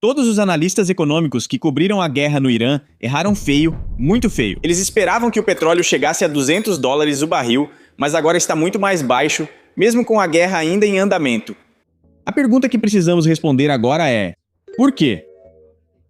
Todos os analistas econômicos que cobriram a guerra no Irã erraram feio, muito feio. Eles esperavam que o petróleo chegasse a $200 o barril, mas agora está muito mais baixo, mesmo com a guerra ainda em andamento. A pergunta que precisamos responder agora é: por quê?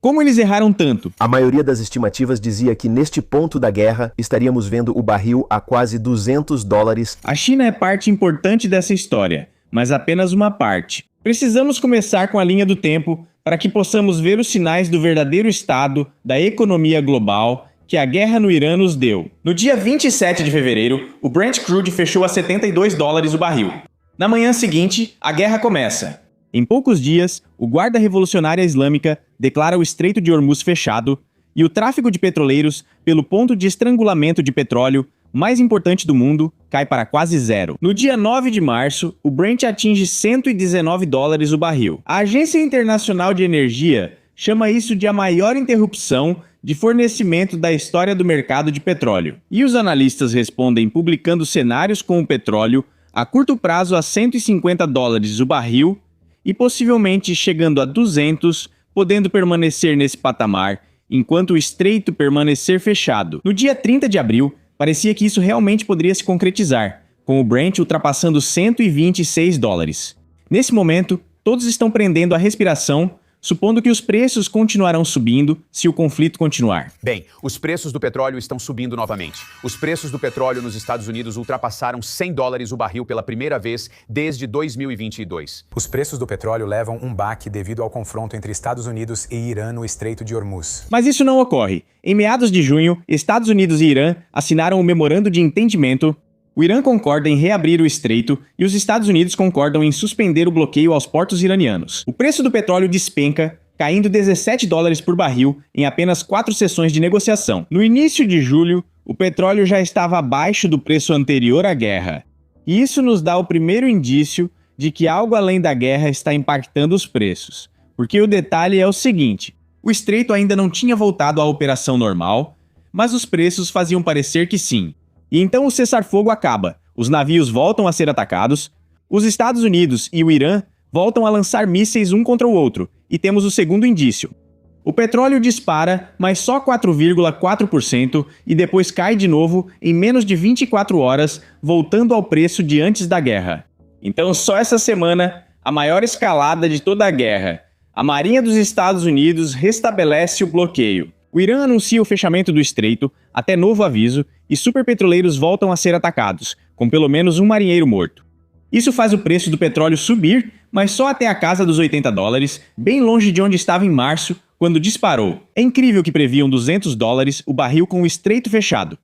Como eles erraram tanto? A maioria das estimativas dizia que neste ponto da guerra estaríamos vendo o barril a quase $200. A China é parte importante dessa história, mas apenas uma parte. Precisamos começar com a linha do tempo para que possamos ver os sinais do verdadeiro estado da economia global que a guerra no Irã nos deu. No dia 27 de fevereiro, o Brent Crude fechou a $72 o barril. Na manhã seguinte, a guerra começa. Em poucos dias, o Guarda Revolucionária Islâmica declara o Estreito de Hormuz fechado e o tráfego de petroleiros pelo ponto de estrangulamento de petróleo mais importante do mundo cai para quase zero. No dia 9 de março, o Brent atinge $119 o barril. A Agência Internacional de Energia chama isso de a maior interrupção de fornecimento da história do mercado de petróleo. E os analistas respondem publicando cenários com o petróleo a curto prazo a $150 o barril e possivelmente chegando a 200, podendo permanecer nesse patamar enquanto o estreito permanecer fechado. No dia 30 de abril, parecia que isso realmente poderia se concretizar, com o Brent ultrapassando $126. Nesse momento, todos estão prendendo a respiração, supondo que os preços continuarão subindo se o conflito continuar. Bem, os preços do petróleo estão subindo novamente. Os preços do petróleo nos Estados Unidos ultrapassaram $100 o barril pela primeira vez desde 2022. Os preços do petróleo levam um baque devido ao confronto entre Estados Unidos e Irã no Estreito de Hormuz. Mas isso não ocorre. Em meados de junho, Estados Unidos e Irã assinaram um memorando de entendimento. O Irã concorda em reabrir o estreito e os Estados Unidos concordam em suspender o bloqueio aos portos iranianos. O preço do petróleo despenca, caindo $17 por barril em apenas 4 sessões de negociação. No início de julho, o petróleo já estava abaixo do preço anterior à guerra. E isso nos dá o primeiro indício de que algo além da guerra está impactando os preços. Porque o detalhe é o seguinte: o estreito ainda não tinha voltado à operação normal, mas os preços faziam parecer que sim. E então o cessar-fogo acaba, os navios voltam a ser atacados, os Estados Unidos e o Irã voltam a lançar mísseis um contra o outro, e temos o segundo indício. O petróleo dispara, mas só 4,4% e depois cai de novo em menos de 24 horas, voltando ao preço de antes da guerra. Então só essa semana, a maior escalada de toda a guerra. A Marinha dos Estados Unidos restabelece o bloqueio. O Irã anuncia o fechamento do estreito, até novo aviso, e superpetroleiros voltam a ser atacados, com pelo menos um marinheiro morto. Isso faz o preço do petróleo subir, mas só até a casa dos $80, bem longe de onde estava em março, quando disparou. É incrível que previam $200 o barril com o estreito fechado.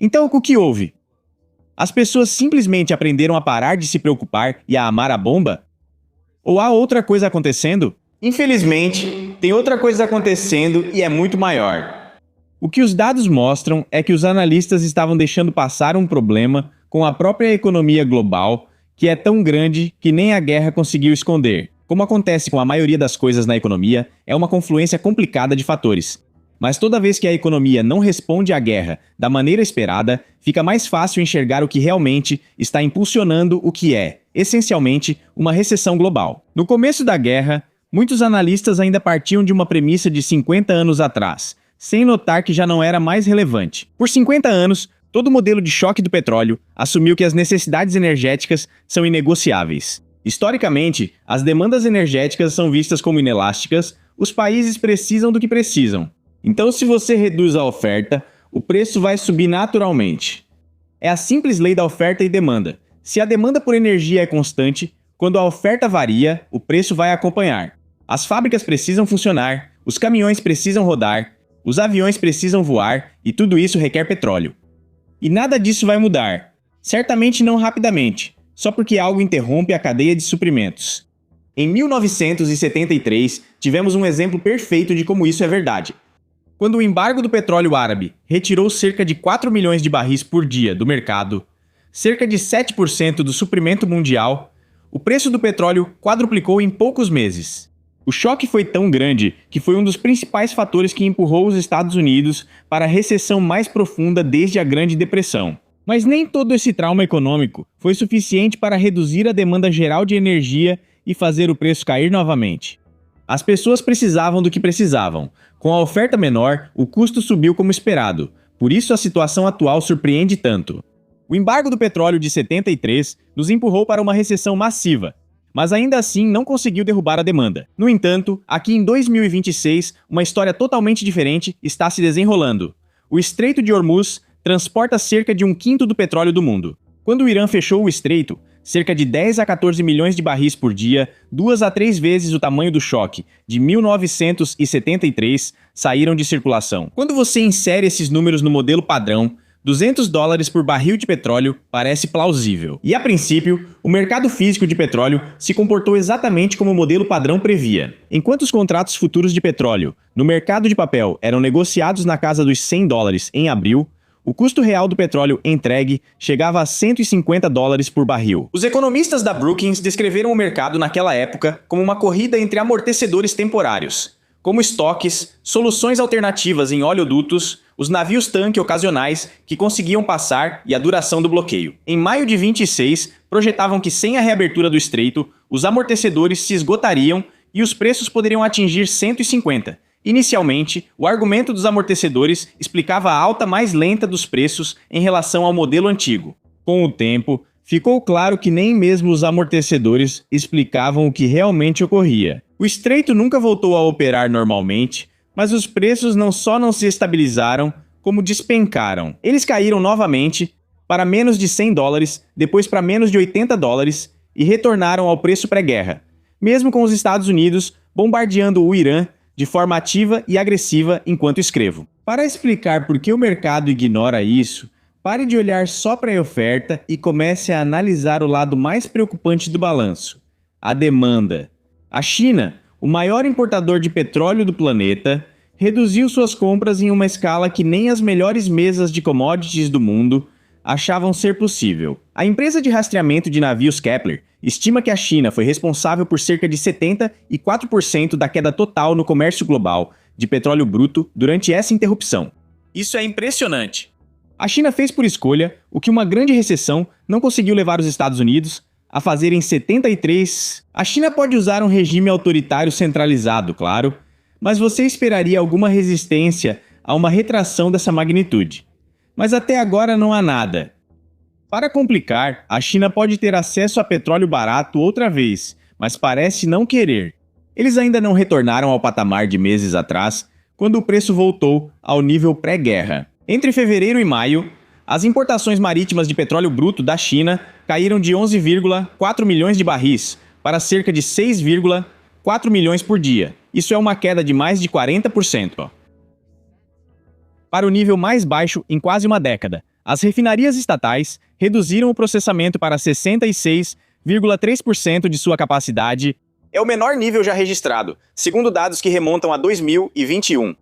Então o que houve? As pessoas simplesmente aprenderam a parar de se preocupar e a amar a bomba? Ou há outra coisa acontecendo? Infelizmente, tem outra coisa acontecendo e é muito maior. O que os dados mostram é que os analistas estavam deixando passar um problema com a própria economia global que é tão grande que nem a guerra conseguiu esconder. Como acontece com a maioria das coisas na economia, é uma confluência complicada de fatores. Mas toda vez que a economia não responde à guerra da maneira esperada, fica mais fácil enxergar o que realmente está impulsionando o que é, essencialmente, uma recessão global. No começo da guerra, muitos analistas ainda partiam de uma premissa de 50 anos atrás, sem notar que já não era mais relevante. Por 50 anos, todo o modelo de choque do petróleo assumiu que as necessidades energéticas são inegociáveis. Historicamente, as demandas energéticas são vistas como inelásticas, os países precisam do que precisam. Então, se você reduz a oferta, o preço vai subir naturalmente. É a simples lei da oferta e demanda. Se a demanda por energia é constante, quando a oferta varia, o preço vai acompanhar. As fábricas precisam funcionar, os caminhões precisam rodar, os aviões precisam voar e tudo isso requer petróleo. E nada disso vai mudar. Certamente não rapidamente, só porque algo interrompe a cadeia de suprimentos. Em 1973, tivemos um exemplo perfeito de como isso é verdade. Quando o embargo do petróleo árabe retirou cerca de 4 milhões de barris por dia do mercado, cerca de 7% do suprimento mundial, o preço do petróleo quadruplicou em poucos meses. O choque foi tão grande que foi um dos principais fatores que empurrou os Estados Unidos para a recessão mais profunda desde a Grande Depressão. Mas nem todo esse trauma econômico foi suficiente para reduzir a demanda geral de energia e fazer o preço cair novamente. As pessoas precisavam do que precisavam. Com a oferta menor, o custo subiu como esperado. Por isso a situação atual surpreende tanto. O embargo do petróleo de 73 nos empurrou para uma recessão massiva, mas ainda assim não conseguiu derrubar a demanda. No entanto, aqui em 2026, uma história totalmente diferente está se desenrolando. O Estreito de Hormuz transporta cerca de 1/5 do petróleo do mundo. Quando o Irã fechou o estreito, cerca de 10 a 14 milhões de barris por dia, 2 a 3 vezes o tamanho do choque de 1973, saíram de circulação. Quando você insere esses números no modelo padrão, $200 por barril de petróleo parece plausível. E a princípio, o mercado físico de petróleo se comportou exatamente como o modelo padrão previa. Enquanto os contratos futuros de petróleo no mercado de papel eram negociados na casa dos $100 em abril, o custo real do petróleo entregue chegava a $150 por barril. Os economistas da Brookings descreveram o mercado naquela época como uma corrida entre amortecedores temporários, como estoques, soluções alternativas em oleodutos, os navios-tanque ocasionais que conseguiam passar e a duração do bloqueio. Em maio de 26, projetavam que sem a reabertura do estreito, os amortecedores se esgotariam e os preços poderiam atingir 150. Inicialmente, o argumento dos amortecedores explicava a alta mais lenta dos preços em relação ao modelo antigo. Com o tempo, ficou claro que nem mesmo os amortecedores explicavam o que realmente ocorria. O estreito nunca voltou a operar normalmente, mas os preços não só não se estabilizaram, como despencaram. Eles caíram novamente para menos de $100, depois para menos de $80 e retornaram ao preço pré-guerra, mesmo com os Estados Unidos bombardeando o Irã de forma ativa e agressiva enquanto escrevo. Para explicar por que o mercado ignora isso, pare de olhar só para a oferta e comece a analisar o lado mais preocupante do balanço: a demanda. A China, o maior importador de petróleo do planeta, reduziu suas compras em uma escala que nem as melhores mesas de commodities do mundo achavam ser possível. A empresa de rastreamento de navios Kepler estima que a China foi responsável por cerca de 74% da queda total no comércio global de petróleo bruto durante essa interrupção. Isso é impressionante. A China fez por escolha o que uma grande recessão não conseguiu levar os Estados Unidos a fazer em 73. A China pode usar um regime autoritário centralizado, claro, mas você esperaria alguma resistência a uma retração dessa magnitude. Mas até agora não há nada. Para complicar, a China pode ter acesso a petróleo barato outra vez, mas parece não querer. Eles ainda não retornaram ao patamar de meses atrás, quando o preço voltou ao nível pré-guerra. Entre fevereiro e maio, as importações marítimas de petróleo bruto da China caíram de 11,4 milhões de barris para cerca de 6,4 milhões por dia. Isso é uma queda de mais de 40%. Para o nível mais baixo em quase uma década, as refinarias estatais reduziram o processamento para 66,3% de sua capacidade. É o menor nível já registrado, segundo dados que remontam a 2021.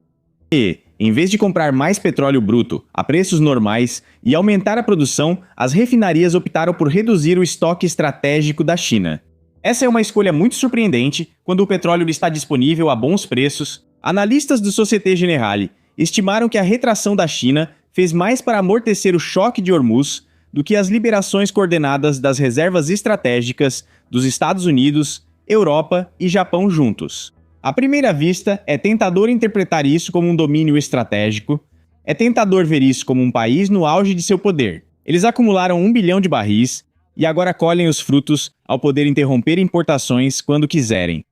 E, em vez de comprar mais petróleo bruto a preços normais e aumentar a produção, as refinarias optaram por reduzir o estoque estratégico da China. Essa é uma escolha muito surpreendente quando o petróleo está disponível a bons preços. Analistas do Société Générale estimaram que a retração da China fez mais para amortecer o choque de Hormuz do que as liberações coordenadas das reservas estratégicas dos Estados Unidos, Europa e Japão juntos. À primeira vista, é tentador interpretar isso como um domínio estratégico, é tentador ver isso como um país no auge de seu poder. Eles acumularam 1 bilhão de barris e agora colhem os frutos ao poder interromper importações quando quiserem.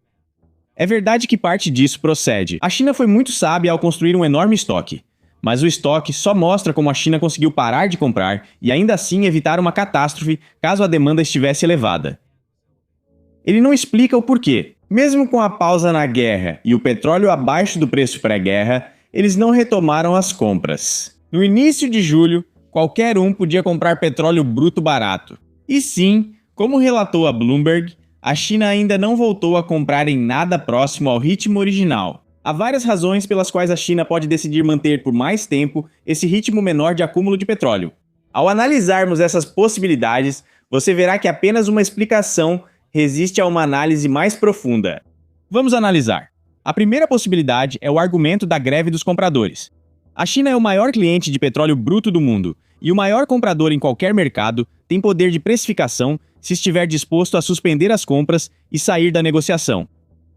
É verdade que parte disso procede. A China foi muito sábia ao construir um enorme estoque. Mas o estoque só mostra como a China conseguiu parar de comprar e ainda assim evitar uma catástrofe caso a demanda estivesse elevada. Ele não explica o porquê. Mesmo com a pausa na guerra e o petróleo abaixo do preço pré-guerra, eles não retomaram as compras. No início de julho, qualquer um podia comprar petróleo bruto barato. E sim, como relatou a Bloomberg, a China ainda não voltou a comprar em nada próximo ao ritmo original. Há várias razões pelas quais a China pode decidir manter por mais tempo esse ritmo menor de acúmulo de petróleo. Ao analisarmos essas possibilidades, você verá que apenas uma explicação resiste a uma análise mais profunda. Vamos analisar. A primeira possibilidade é o argumento da greve dos compradores. A China é o maior cliente de petróleo bruto do mundo, e o maior comprador em qualquer mercado tem poder de precificação se estiver disposto a suspender as compras e sair da negociação.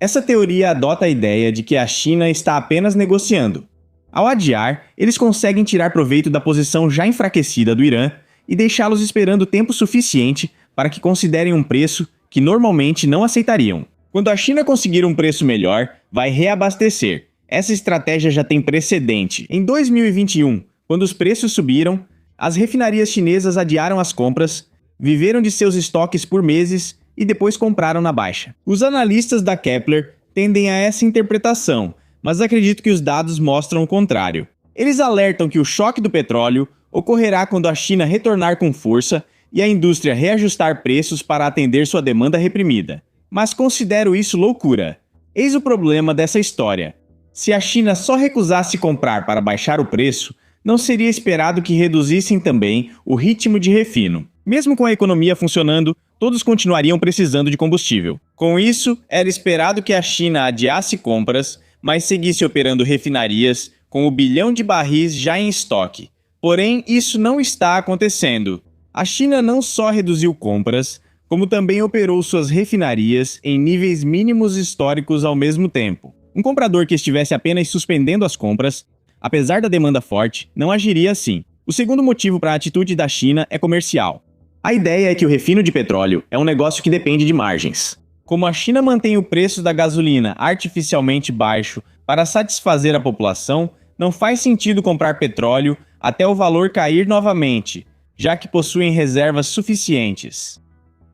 Essa teoria adota a ideia de que a China está apenas negociando. Ao adiar, eles conseguem tirar proveito da posição já enfraquecida do Irã e deixá-los esperando tempo suficiente para que considerem um preço que normalmente não aceitariam. Quando a China conseguir um preço melhor, vai reabastecer. Essa estratégia já tem precedente. Em 2021, quando os preços subiram, as refinarias chinesas adiaram as compras, viveram de seus estoques por meses e depois compraram na baixa. Os analistas da Kepler tendem a essa interpretação, mas acredito que os dados mostram o contrário. Eles alertam que o choque do petróleo ocorrerá quando a China retornar com força e a indústria reajustar preços para atender sua demanda reprimida. Mas considero isso loucura. Eis o problema dessa história. Se a China só recusasse comprar para baixar o preço, não seria esperado que reduzissem também o ritmo de refino. Mesmo com a economia funcionando, todos continuariam precisando de combustível. Com isso, era esperado que a China adiasse compras, mas seguisse operando refinarias com 1 bilhão de barris já em estoque. Porém, isso não está acontecendo. A China não só reduziu compras, como também operou suas refinarias em níveis mínimos históricos ao mesmo tempo. Um comprador que estivesse apenas suspendendo as compras, apesar da demanda forte, não agiria assim. O segundo motivo para a atitude da China é comercial. A ideia é que o refino de petróleo é um negócio que depende de margens. Como a China mantém o preço da gasolina artificialmente baixo para satisfazer a população, não faz sentido comprar petróleo até o valor cair novamente, já que possuem reservas suficientes.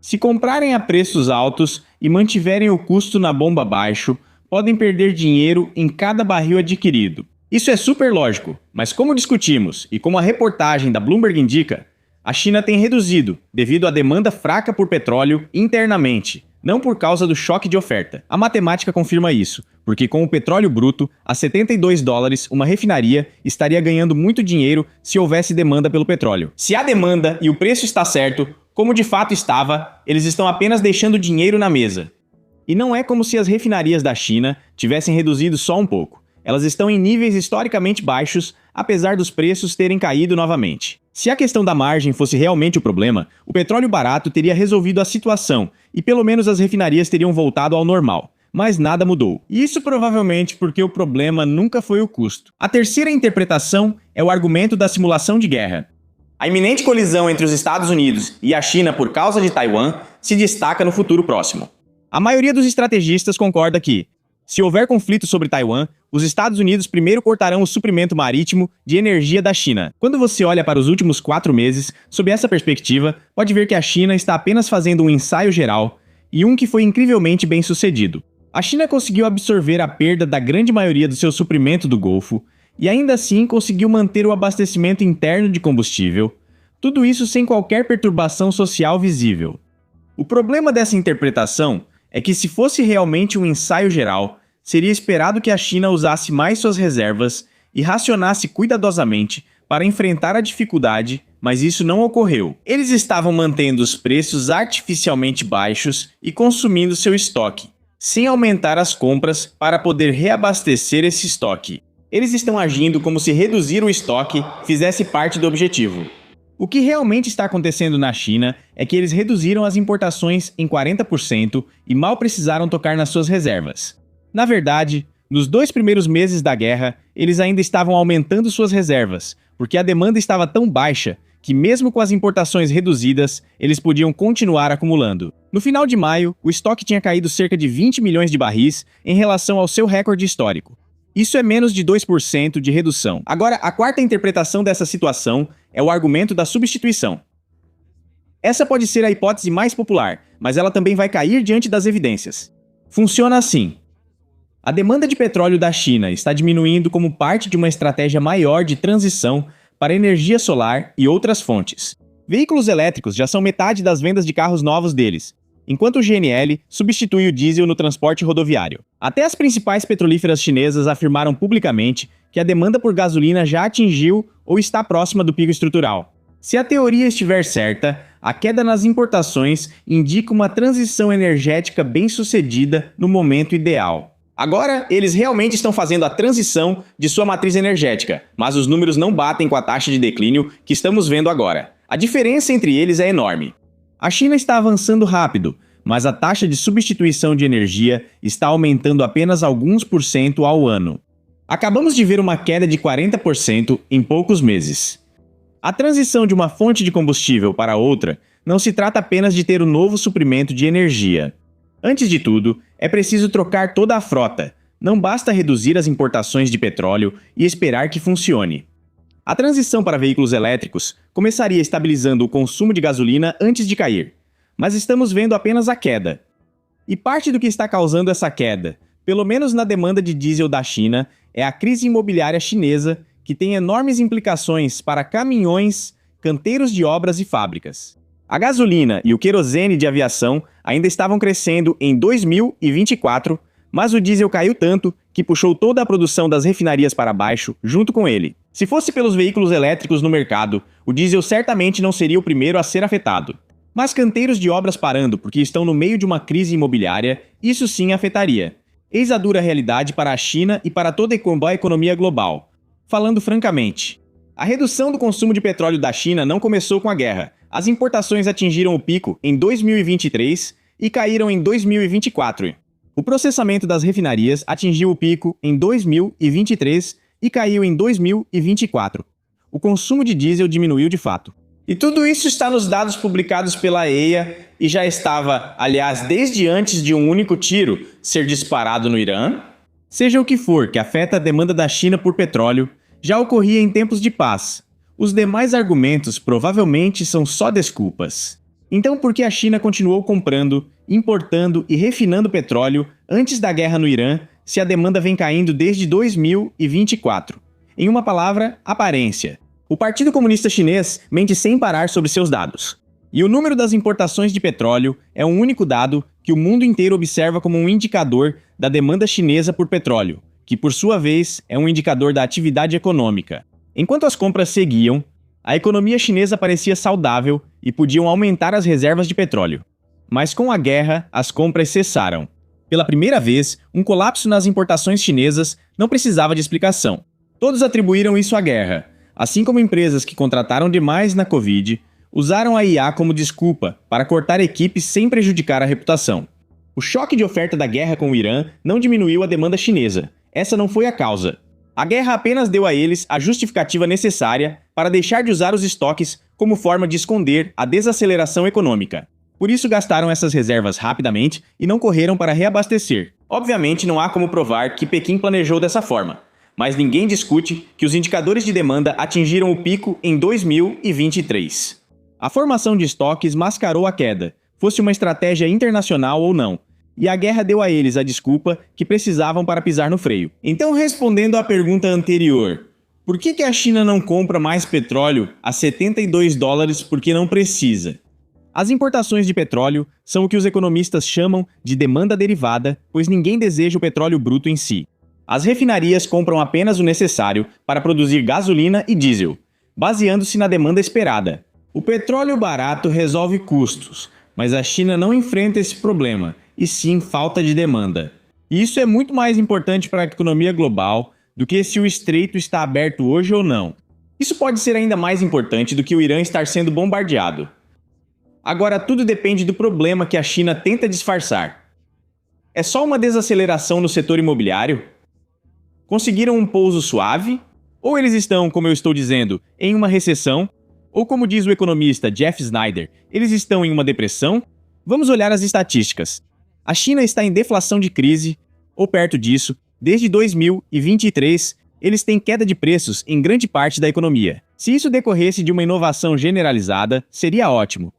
Se comprarem a preços altos e mantiverem o custo na bomba baixo, podem perder dinheiro em cada barril adquirido. Isso é super lógico, mas como discutimos e como a reportagem da Bloomberg indica, a China tem reduzido devido à demanda fraca por petróleo internamente, não por causa do choque de oferta. A matemática confirma isso, porque com o petróleo bruto a $72, uma refinaria estaria ganhando muito dinheiro se houvesse demanda pelo petróleo. Se há demanda e o preço está certo, como de fato estava, eles estão apenas deixando dinheiro na mesa. E não é como se as refinarias da China tivessem reduzido só um pouco. Elas estão em níveis historicamente baixos, apesar dos preços terem caído novamente. Se a questão da margem fosse realmente o problema, o petróleo barato teria resolvido a situação e pelo menos as refinarias teriam voltado ao normal. Mas nada mudou. E isso provavelmente porque o problema nunca foi o custo. A terceira interpretação é o argumento da simulação de guerra. A iminente colisão entre os Estados Unidos e a China por causa de Taiwan se destaca no futuro próximo. A maioria dos estrategistas concorda que, se houver conflito sobre Taiwan, os Estados Unidos primeiro cortarão o suprimento marítimo de energia da China. Quando você olha para os últimos 4 meses, sob essa perspectiva, pode ver que a China está apenas fazendo um ensaio geral, e um que foi incrivelmente bem sucedido. A China conseguiu absorver a perda da grande maioria do seu suprimento do Golfo, e ainda assim conseguiu manter o abastecimento interno de combustível, tudo isso sem qualquer perturbação social visível. O problema dessa interpretação é que se fosse realmente um ensaio geral, seria esperado que a China usasse mais suas reservas e racionasse cuidadosamente para enfrentar a dificuldade, mas isso não ocorreu. Eles estavam mantendo os preços artificialmente baixos e consumindo seu estoque, sem aumentar as compras para poder reabastecer esse estoque. Eles estão agindo como se reduzir o estoque fizesse parte do objetivo. O que realmente está acontecendo na China é que eles reduziram as importações em 40% e mal precisaram tocar nas suas reservas. Na verdade, nos 2 primeiros meses da guerra, eles ainda estavam aumentando suas reservas, porque a demanda estava tão baixa que mesmo com as importações reduzidas, eles podiam continuar acumulando. No final de maio, o estoque tinha caído cerca de 20 milhões de barris em relação ao seu recorde histórico. Isso é menos de 2% de redução. Agora, a quarta interpretação dessa situação é o argumento da substituição. Essa pode ser a hipótese mais popular, mas ela também vai cair diante das evidências. Funciona assim. A demanda de petróleo da China está diminuindo como parte de uma estratégia maior de transição para energia solar e outras fontes. Veículos elétricos já são metade das vendas de carros novos deles, enquanto o GNL substitui o diesel no transporte rodoviário. Até as principais petrolíferas chinesas afirmaram publicamente que a demanda por gasolina já atingiu ou está próxima do pico estrutural. Se a teoria estiver certa, a queda nas importações indica uma transição energética bem-sucedida no momento ideal. Agora, eles realmente estão fazendo a transição de sua matriz energética, mas os números não batem com a taxa de declínio que estamos vendo agora. A diferença entre eles é enorme. A China está avançando rápido, mas a taxa de substituição de energia está aumentando apenas alguns por cento ao ano. Acabamos de ver uma queda de 40% em poucos meses. A transição de uma fonte de combustível para outra não se trata apenas de ter um novo suprimento de energia. Antes de tudo, é preciso trocar toda a frota. Não basta reduzir as importações de petróleo e esperar que funcione. A transição para veículos elétricos começaria estabilizando o consumo de gasolina antes de cair, mas estamos vendo apenas a queda. E parte do que está causando essa queda, pelo menos na demanda de diesel da China, é a crise imobiliária chinesa, que tem enormes implicações para caminhões, canteiros de obras e fábricas. A gasolina e o querosene de aviação ainda estavam crescendo em 2024, mas o diesel caiu tanto que puxou toda a produção das refinarias para baixo junto com ele. Se fosse pelos veículos elétricos no mercado, o diesel certamente não seria o primeiro a ser afetado. Mas canteiros de obras parando porque estão no meio de uma crise imobiliária, isso sim afetaria. Eis a dura realidade para a China e para toda a economia global. Falando francamente, a redução do consumo de petróleo da China não começou com a guerra. As importações atingiram o pico em 2023 e caíram em 2024. O processamento das refinarias atingiu o pico em 2023 e caiu em 2024. O consumo de diesel diminuiu de fato. E tudo isso está nos dados publicados pela EIA e já estava, aliás, desde antes de um único tiro ser disparado no Irã. Seja o que for que afeta a demanda da China por petróleo, já ocorria em tempos de paz. Os demais argumentos provavelmente são só desculpas. Então, por que a China continuou comprando, importando e refinando petróleo antes da guerra no Irã, se a demanda vem caindo desde 2024? Em uma palavra, aparência. O Partido Comunista Chinês mente sem parar sobre seus dados. E o número das importações de petróleo é um único dado que o mundo inteiro observa como um indicador da demanda chinesa por petróleo, que por sua vez é um indicador da atividade econômica. Enquanto as compras seguiam, a economia chinesa parecia saudável e podiam aumentar as reservas de petróleo. Mas com a guerra, as compras cessaram. Pela primeira vez, um colapso nas importações chinesas não precisava de explicação. Todos atribuíram isso à guerra, assim como empresas que contrataram demais na Covid usaram a IA como desculpa para cortar equipes sem prejudicar a reputação. O choque de oferta da guerra com o Irã não diminuiu a demanda chinesa. Essa não foi a causa. A guerra apenas deu a eles a justificativa necessária para deixar de usar os estoques como forma de esconder a desaceleração econômica. Por isso gastaram essas reservas rapidamente e não correram para reabastecer. Obviamente não há como provar que Pequim planejou dessa forma, mas ninguém discute que os indicadores de demanda atingiram o pico em 2023. A formação de estoques mascarou a queda, fosse uma estratégia internacional ou não, e a guerra deu a eles a desculpa que precisavam para pisar no freio. Então, respondendo à pergunta anterior, por que a China não compra mais petróleo a $72 porque não precisa? As importações de petróleo são o que os economistas chamam de demanda derivada, pois ninguém deseja o petróleo bruto em si. As refinarias compram apenas o necessário para produzir gasolina e diesel, baseando-se na demanda esperada. O petróleo barato resolve custos, mas a China não enfrenta esse problema, e sim falta de demanda. E isso é muito mais importante para a economia global do que se o estreito está aberto hoje ou não. Isso pode ser ainda mais importante do que o Irã estar sendo bombardeado. Agora, tudo depende do problema que a China tenta disfarçar. É só uma desaceleração no setor imobiliário? Conseguiram um pouso suave? Ou eles estão, como eu estou dizendo, em uma recessão? Ou como diz o economista Jeff Snyder, eles estão em uma depressão? Vamos olhar as estatísticas. A China está em deflação de crise, ou perto disso, desde 2023, eles têm queda de preços em grande parte da economia. Se isso decorresse de uma inovação generalizada, seria ótimo.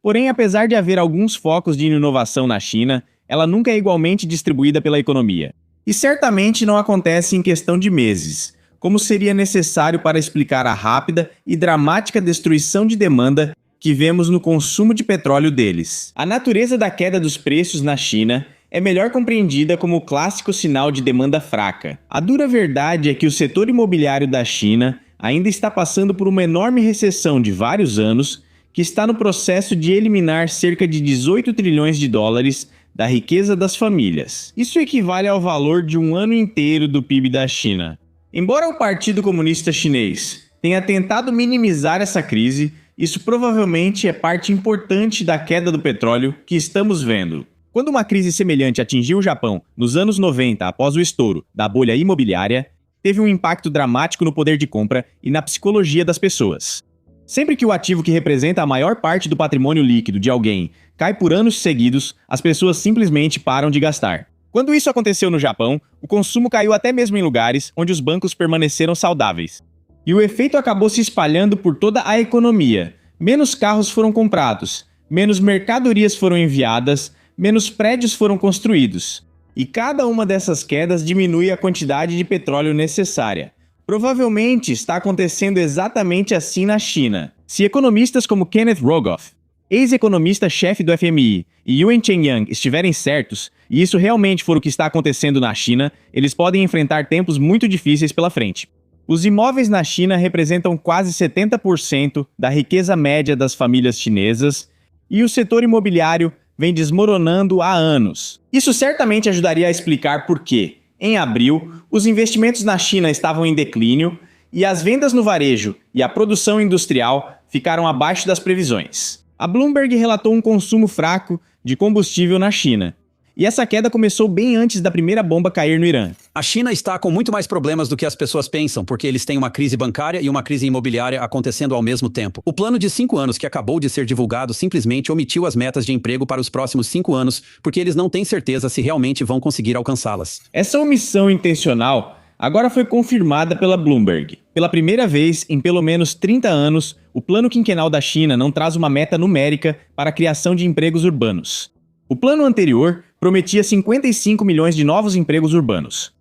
Porém, apesar de haver alguns focos de inovação na China, ela nunca é igualmente distribuída pela economia. E certamente não acontece em questão de meses, como seria necessário para explicar a rápida e dramática destruição de demanda que vemos no consumo de petróleo deles. A natureza da queda dos preços na China é melhor compreendida como o clássico sinal de demanda fraca. A dura verdade é que o setor imobiliário da China ainda está passando por uma enorme recessão de vários anos, que está no processo de eliminar cerca de 18 trilhões de dólares da riqueza das famílias. Isso equivale ao valor de um ano inteiro do PIB da China. Embora o Partido Comunista Chinês tenha tentado minimizar essa crise, isso provavelmente é parte importante da queda do petróleo que estamos vendo. Quando uma crise semelhante atingiu o Japão nos anos 90 após o estouro da bolha imobiliária, teve um impacto dramático no poder de compra e na psicologia das pessoas. Sempre que o ativo que representa a maior parte do patrimônio líquido de alguém cai por anos seguidos, as pessoas simplesmente param de gastar. Quando isso aconteceu no Japão, o consumo caiu até mesmo em lugares onde os bancos permaneceram saudáveis. E o efeito acabou se espalhando por toda a economia. Menos carros foram comprados, menos mercadorias foram enviadas, menos prédios foram construídos. E cada uma dessas quedas diminui a quantidade de petróleo necessária. Provavelmente está acontecendo exatamente assim na China. Se economistas como Kenneth Rogoff, ex-economista-chefe do FMI, e Yuan Chengyang estiverem certos, e isso realmente for o que está acontecendo na China, eles podem enfrentar tempos muito difíceis pela frente. Os imóveis na China representam quase 70% da riqueza média das famílias chinesas, e o setor imobiliário vem desmoronando há anos. Isso certamente ajudaria a explicar por que, em abril, os investimentos na China estavam em declínio e as vendas no varejo e a produção industrial ficaram abaixo das previsões. A Bloomberg relatou um consumo fraco de combustível na China. E essa queda começou bem antes da primeira bomba cair no Irã. A China está com muito mais problemas do que as pessoas pensam, porque eles têm uma crise bancária e uma crise imobiliária acontecendo ao mesmo tempo. O plano de 5 anos que acabou de ser divulgado simplesmente omitiu as metas de emprego para os próximos 5 anos, porque eles não têm certeza se realmente vão conseguir alcançá-las. Essa omissão intencional agora foi confirmada pela Bloomberg. Pela primeira vez em pelo menos 30 anos, o plano quinquenal da China não traz uma meta numérica para a criação de empregos urbanos. O plano anterior prometia 55 milhões de novos empregos urbanos.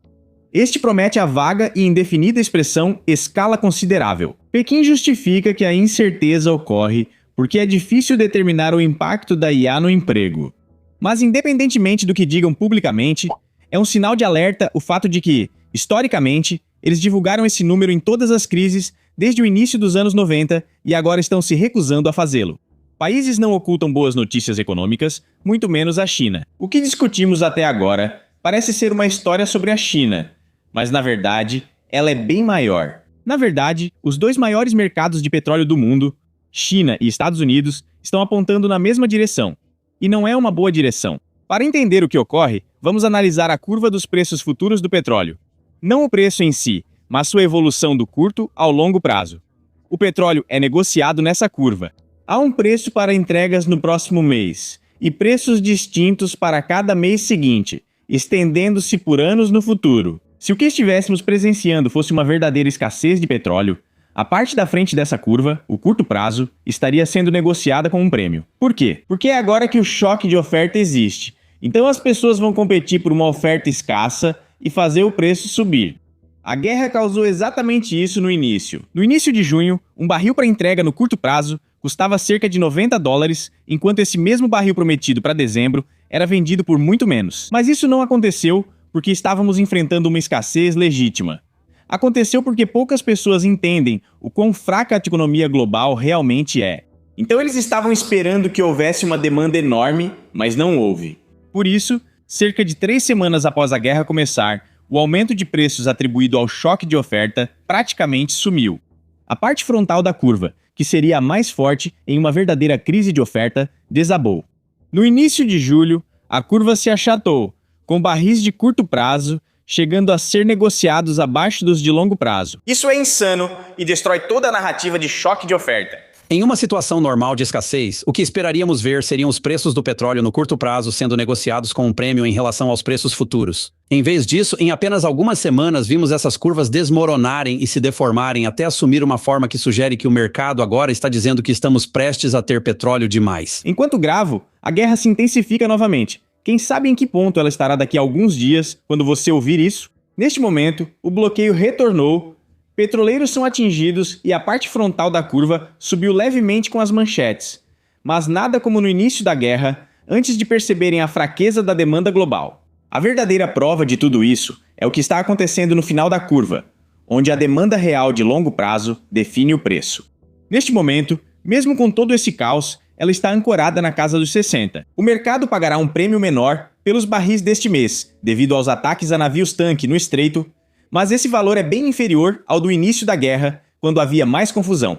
Este promete a vaga e indefinida expressão escala considerável. Pequim justifica que a incerteza ocorre porque é difícil determinar o impacto da IA no emprego. Mas independentemente do que digam publicamente, é um sinal de alerta o fato de que, historicamente, eles divulgaram esse número em todas as crises desde o início dos anos 90 e agora estão se recusando a fazê-lo. Países não ocultam boas notícias econômicas, muito menos a China. O que discutimos até agora parece ser uma história sobre a China, mas na verdade, ela é bem maior. Na verdade, os dois maiores mercados de petróleo do mundo, China e Estados Unidos, estão apontando na mesma direção. E não é uma boa direção. Para entender o que ocorre, vamos analisar a curva dos preços futuros do petróleo. Não o preço em si, mas sua evolução do curto ao longo prazo. O petróleo é negociado nessa curva. Há um preço para entregas no próximo mês, e preços distintos para cada mês seguinte, estendendo-se por anos no futuro. Se o que estivéssemos presenciando fosse uma verdadeira escassez de petróleo, a parte da frente dessa curva, o curto prazo, estaria sendo negociada com um prêmio. Por quê? Porque é agora que o choque de oferta existe. Então as pessoas vão competir por uma oferta escassa e fazer o preço subir. A guerra causou exatamente isso no início. No início de junho, um barril para entrega no curto prazo custava cerca de $90, enquanto esse mesmo barril prometido para dezembro era vendido por muito menos. Mas isso não aconteceu porque estávamos enfrentando uma escassez legítima. Aconteceu porque poucas pessoas entendem o quão fraca a economia global realmente é. Então eles estavam esperando que houvesse uma demanda enorme, mas não houve. Por isso, cerca de 3 semanas após a guerra começar, o aumento de preços atribuído ao choque de oferta praticamente sumiu. A parte frontal da curva, que seria a mais forte em uma verdadeira crise de oferta, desabou. No início de julho, a curva se achatou, com barris de curto prazo chegando a ser negociados abaixo dos de longo prazo. Isso é insano e destrói toda a narrativa de choque de oferta. Em uma situação normal de escassez, o que esperaríamos ver seriam os preços do petróleo no curto prazo sendo negociados com um prêmio em relação aos preços futuros. Em vez disso, em apenas algumas semanas vimos essas curvas desmoronarem e se deformarem até assumir uma forma que sugere que o mercado agora está dizendo que estamos prestes a ter petróleo demais. Enquanto gravo, a guerra se intensifica novamente. Quem sabe em que ponto ela estará daqui a alguns dias, quando você ouvir isso? Neste momento, o bloqueio retornou, petroleiros são atingidos e a parte frontal da curva subiu levemente com as manchetes. Mas nada como no início da guerra, antes de perceberem a fraqueza da demanda global. A verdadeira prova de tudo isso é o que está acontecendo no final da curva, onde a demanda real de longo prazo define o preço. Neste momento, mesmo com todo esse caos, ela está ancorada na casa dos 60. O mercado pagará um prêmio menor pelos barris deste mês, devido aos ataques a navios-tanque no estreito, mas esse valor é bem inferior ao do início da guerra, quando havia mais confusão.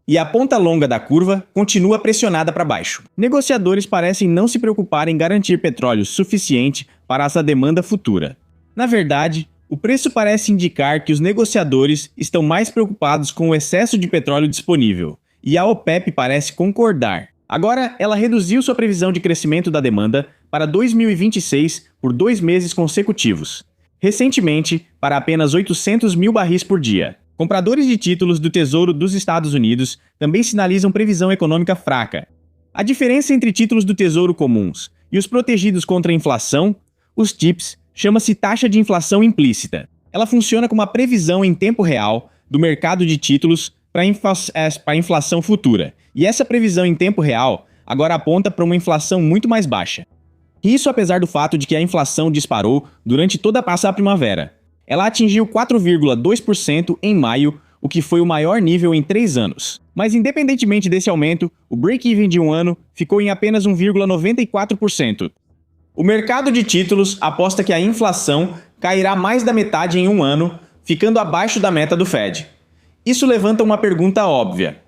e a ponta longa da curva continua pressionada para baixo. Negociadores parecem não se preocupar em garantir petróleo suficiente para essa demanda futura. Na verdade, o preço parece indicar que os negociadores estão mais preocupados com o excesso de petróleo disponível, e a OPEP parece concordar. Agora, ela reduziu sua previsão de crescimento da demanda para 2026 por 2 meses consecutivos, recentemente para apenas 800 mil barris por dia. Compradores de títulos do Tesouro dos Estados Unidos também sinalizam previsão econômica fraca. A diferença entre títulos do Tesouro comuns e os protegidos contra a inflação, os TIPS, chama-se taxa de inflação implícita. Ela funciona como uma previsão em tempo real do mercado de títulos para a inflação futura. E essa previsão em tempo real agora aponta para uma inflação muito mais baixa. Isso apesar do fato de que a inflação disparou durante toda a primavera. Ela atingiu 4,2% em maio, o que foi o maior nível em 3 anos. Mas independentemente desse aumento, o break-even de um ano ficou em apenas 1,94%. O mercado de títulos aposta que a inflação cairá mais da metade em um ano, ficando abaixo da meta do Fed. Isso levanta uma pergunta óbvia.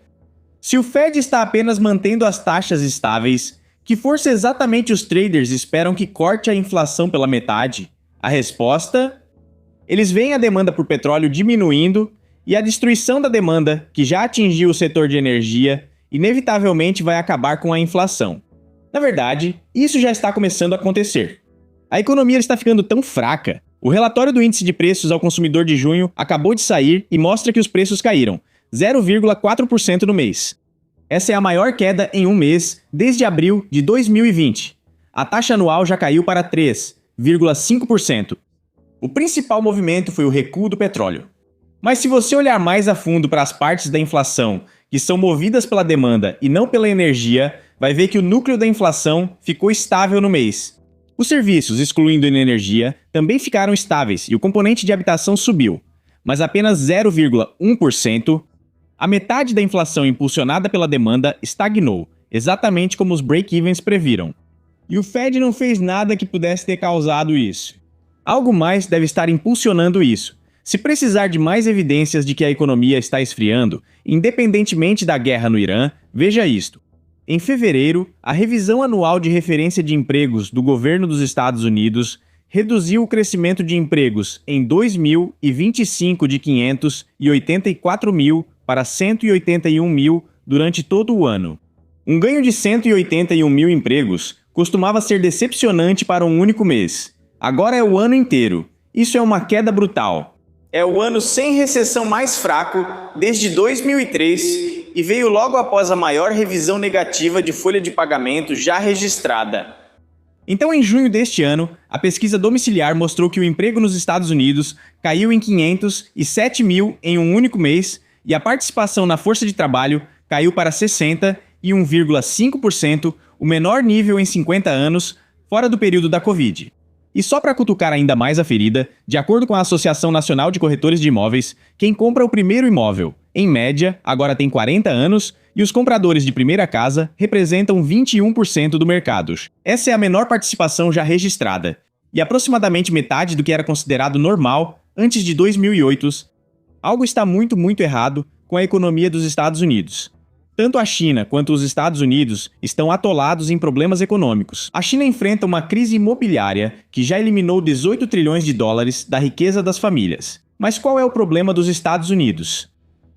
Se o Fed está apenas mantendo as taxas estáveis, que força exatamente os traders esperam que corte a inflação pela metade? A resposta... Eles veem a demanda por petróleo diminuindo e a destruição da demanda, que já atingiu o setor de energia, inevitavelmente vai acabar com a inflação. Na verdade, isso já está começando a acontecer. A economia está ficando tão fraca. O relatório do Índice de Preços ao Consumidor de junho acabou de sair e mostra que os preços caíram 0,4% no mês. Essa é a maior queda em um mês desde abril de 2020. A taxa anual já caiu para 3,5%. O principal movimento foi o recuo do petróleo. Mas se você olhar mais a fundo para as partes da inflação que são movidas pela demanda e não pela energia, vai ver que o núcleo da inflação ficou estável no mês. Os serviços, excluindo a energia, também ficaram estáveis e o componente de habitação subiu, mas apenas 0,1%. A metade da inflação impulsionada pela demanda estagnou, exatamente como os break-evens previram. E o Fed não fez nada que pudesse ter causado isso. Algo mais deve estar impulsionando isso. Se precisar de mais evidências de que a economia está esfriando, independentemente da guerra no Irã, veja isto. Em fevereiro, a revisão anual de referência de empregos do governo dos Estados Unidos reduziu o crescimento de empregos em 2025 de 584 mil para 181 mil durante todo o ano. Um ganho de 181 mil empregos costumava ser decepcionante para um único mês. Agora é o ano inteiro. Isso é uma queda brutal. É o ano sem recessão mais fraco desde 2003 e veio logo após a maior revisão negativa de folha de pagamento já registrada. Então, em junho deste ano, a pesquisa domiciliar mostrou que o emprego nos Estados Unidos caiu em 507 mil em um único mês e a participação na força de trabalho caiu para 61,5%, o menor nível em 50 anos, fora do período da Covid. E só para cutucar ainda mais a ferida, de acordo com a Associação Nacional de Corretores de Imóveis, quem compra o primeiro imóvel, em média, agora tem 40 anos, e os compradores de primeira casa representam 21% do mercado. Essa é a menor participação já registrada, e aproximadamente metade do que era considerado normal antes de 2008. Algo está muito errado com a economia dos Estados Unidos. Tanto a China quanto os Estados Unidos estão atolados em problemas econômicos. A China enfrenta uma crise imobiliária que já eliminou 18 trilhões de dólares da riqueza das famílias. Mas qual é o problema dos Estados Unidos?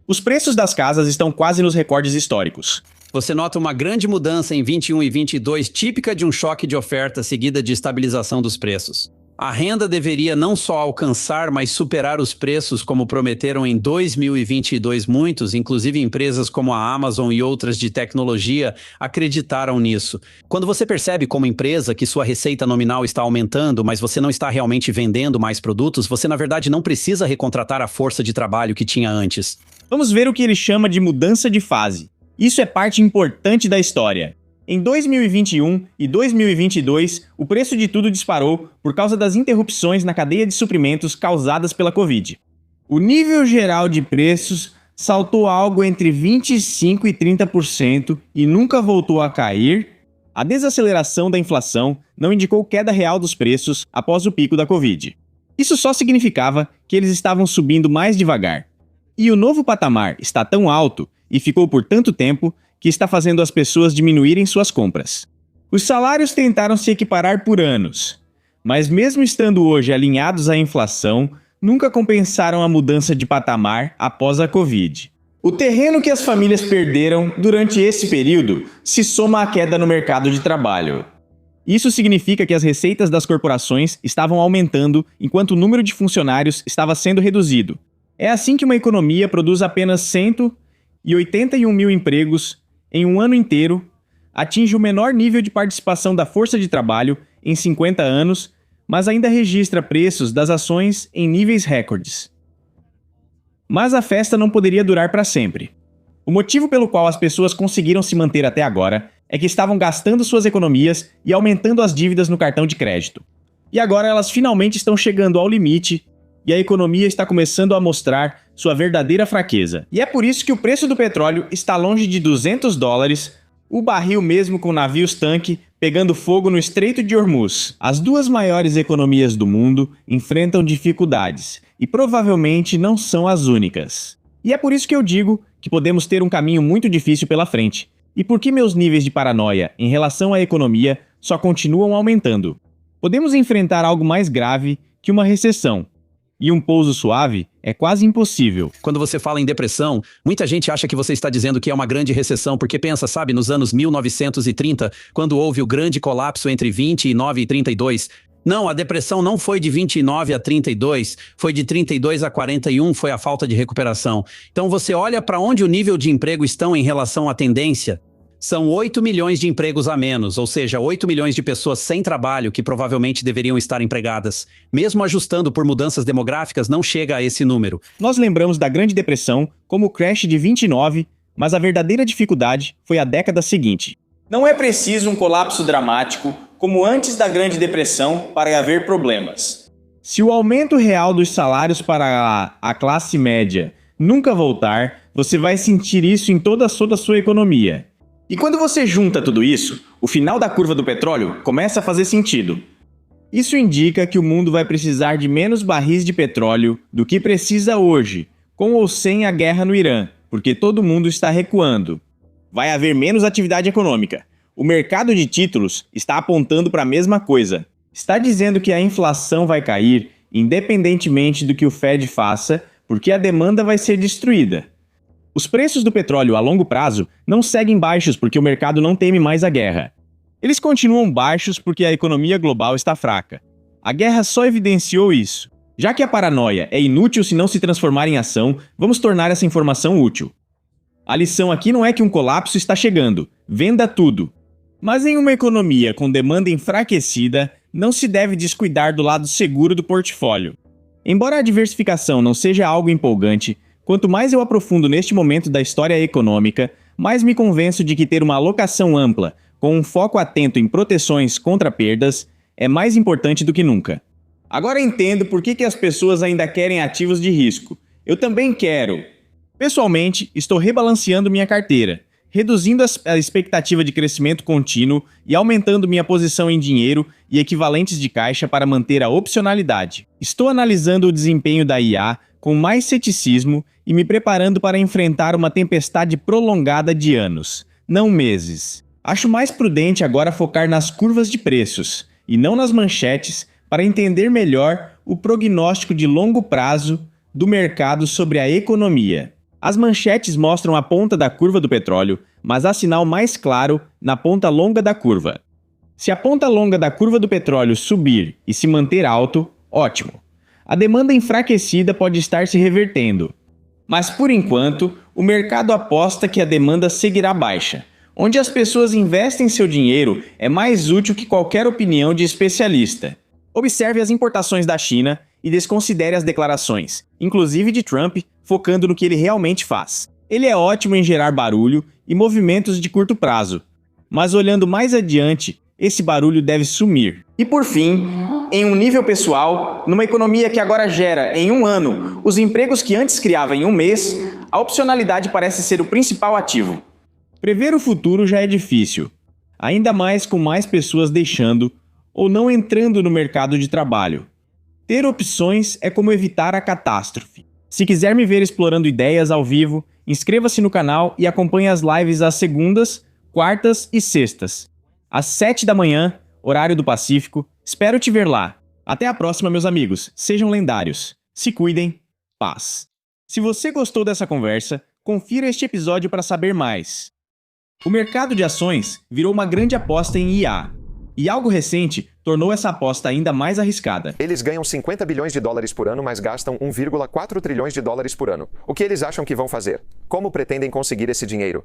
Os preços das casas estão quase nos recordes históricos. Você nota uma grande mudança em 21 e 22, típica de um choque de oferta seguida de estabilização dos preços. A renda deveria não só alcançar, mas superar os preços como prometeram em 2022 muitos, inclusive empresas como a Amazon e outras de tecnologia, acreditaram nisso. Quando você percebe como empresa que sua receita nominal está aumentando, mas você não está realmente vendendo mais produtos, você na verdade não precisa recontratar a força de trabalho que tinha antes. Vamos ver o que ele chama de mudança de fase. Isso é parte importante da história. Em 2021 e 2022, o preço de tudo disparou por causa das interrupções na cadeia de suprimentos causadas pela Covid. O nível geral de preços saltou algo entre 25% e 30% e nunca voltou a cair. A desaceleração da inflação não indicou queda real dos preços após o pico da Covid. Isso só significava que eles estavam subindo mais devagar. E o novo patamar está tão alto e ficou por tanto tempo que está fazendo as pessoas diminuírem suas compras. Os salários tentaram se equiparar por anos, mas mesmo estando hoje alinhados à inflação, nunca compensaram a mudança de patamar após a Covid. O terreno que as famílias perderam durante esse período se soma à queda no mercado de trabalho. Isso significa que as receitas das corporações estavam aumentando enquanto o número de funcionários estava sendo reduzido. É assim que uma economia produz apenas 181 mil empregos em um ano inteiro, atinge o menor nível de participação da força de trabalho em 50 anos, mas ainda registra preços das ações em níveis recordes. Mas a festa não poderia durar para sempre. O motivo pelo qual as pessoas conseguiram se manter até agora é que estavam gastando suas economias e aumentando as dívidas no cartão de crédito. E agora elas finalmente estão chegando ao limite e a economia está começando a mostrar sua verdadeira fraqueza. E é por isso que o preço do petróleo está longe de $200, o barril mesmo com navios-tanque pegando fogo no Estreito de Hormuz. As duas maiores economias do mundo enfrentam dificuldades e provavelmente não são as únicas. E é por isso que eu digo que podemos ter um caminho muito difícil pela frente. E por que meus níveis de paranoia em relação à economia só continuam aumentando? Podemos enfrentar algo mais grave que uma recessão. E um pouso suave é quase impossível. Quando você fala em depressão, muita gente acha que você está dizendo que é uma grande recessão, porque pensa, sabe, nos anos 1930, quando houve o grande colapso entre 29 e 32. Não, a depressão não foi de 29 a 32, foi de 32 a 41, foi a falta de recuperação. Então você olha para onde o nível de emprego estão em relação à tendência. São 8 milhões de empregos a menos, ou seja, 8 milhões de pessoas sem trabalho que provavelmente deveriam estar empregadas. Mesmo ajustando por mudanças demográficas, não chega a esse número. Nós lembramos da Grande Depressão como o crash de 29, mas a verdadeira dificuldade foi a década seguinte. Não é preciso um colapso dramático como antes da Grande Depressão para haver problemas. Se o aumento real dos salários para a classe média nunca voltar, você vai sentir isso em toda a sua economia. E quando você junta tudo isso, o final da curva do petróleo começa a fazer sentido. Isso indica que o mundo vai precisar de menos barris de petróleo do que precisa hoje, com ou sem a guerra no Irã, porque todo mundo está recuando. Vai haver menos atividade econômica. O mercado de títulos está apontando para a mesma coisa. Está dizendo que a inflação vai cair, independentemente do que o Fed faça, porque a demanda vai ser destruída. Os preços do petróleo a longo prazo não seguem baixos porque o mercado não teme mais a guerra. Eles continuam baixos porque a economia global está fraca. A guerra só evidenciou isso. Já que a paranoia é inútil se não se transformar em ação, vamos tornar essa informação útil. A lição aqui não é que um colapso está chegando. Venda tudo. Mas em uma economia com demanda enfraquecida, não se deve descuidar do lado seguro do portfólio. Embora a diversificação não seja algo empolgante, quanto mais eu aprofundo neste momento da história econômica, mais me convenço de que ter uma alocação ampla, com um foco atento em proteções contra perdas, é mais importante do que nunca. Agora entendo por que as pessoas ainda querem ativos de risco. Eu também quero. Pessoalmente, estou rebalanceando minha carteira, reduzindo a expectativa de crescimento contínuo e aumentando minha posição em dinheiro e equivalentes de caixa para manter a opcionalidade. Estou analisando o desempenho da IA com mais ceticismo e me preparando para enfrentar uma tempestade prolongada de anos, não meses. Acho mais prudente agora focar nas curvas de preços e não nas manchetes para entender melhor o prognóstico de longo prazo do mercado sobre a economia. As manchetes mostram a ponta da curva do petróleo, mas há sinal mais claro na ponta longa da curva. Se a ponta longa da curva do petróleo subir e se manter alto, ótimo. A demanda enfraquecida pode estar se revertendo. Mas por enquanto, o mercado aposta que a demanda seguirá baixa. Onde as pessoas investem seu dinheiro é mais útil que qualquer opinião de especialista. Observe as importações da China e desconsidere as declarações, inclusive de Trump, focando no que ele realmente faz. Ele é ótimo em gerar barulho e movimentos de curto prazo, mas olhando mais adiante, esse barulho deve sumir. E por fim, em um nível pessoal, numa economia que agora gera, em um ano, os empregos que antes criava em um mês, a opcionalidade parece ser o principal ativo. Prever o futuro já é difícil, ainda mais com mais pessoas deixando ou não entrando no mercado de trabalho. Ter opções é como evitar a catástrofe. Se quiser me ver explorando ideias ao vivo, inscreva-se no canal e acompanhe as lives às segundas, quartas e sextas, às 7 da manhã, horário do Pacífico. Espero te ver lá. Até a próxima, meus amigos. Sejam lendários. Se cuidem. Paz. Se você gostou dessa conversa, confira este episódio para saber mais. O mercado de ações virou uma grande aposta em IA. E algo recente tornou essa aposta ainda mais arriscada. Eles ganham 50 bilhões de dólares por ano, mas gastam 1,4 trilhões de dólares por ano. O que eles acham que vão fazer? Como pretendem conseguir esse dinheiro?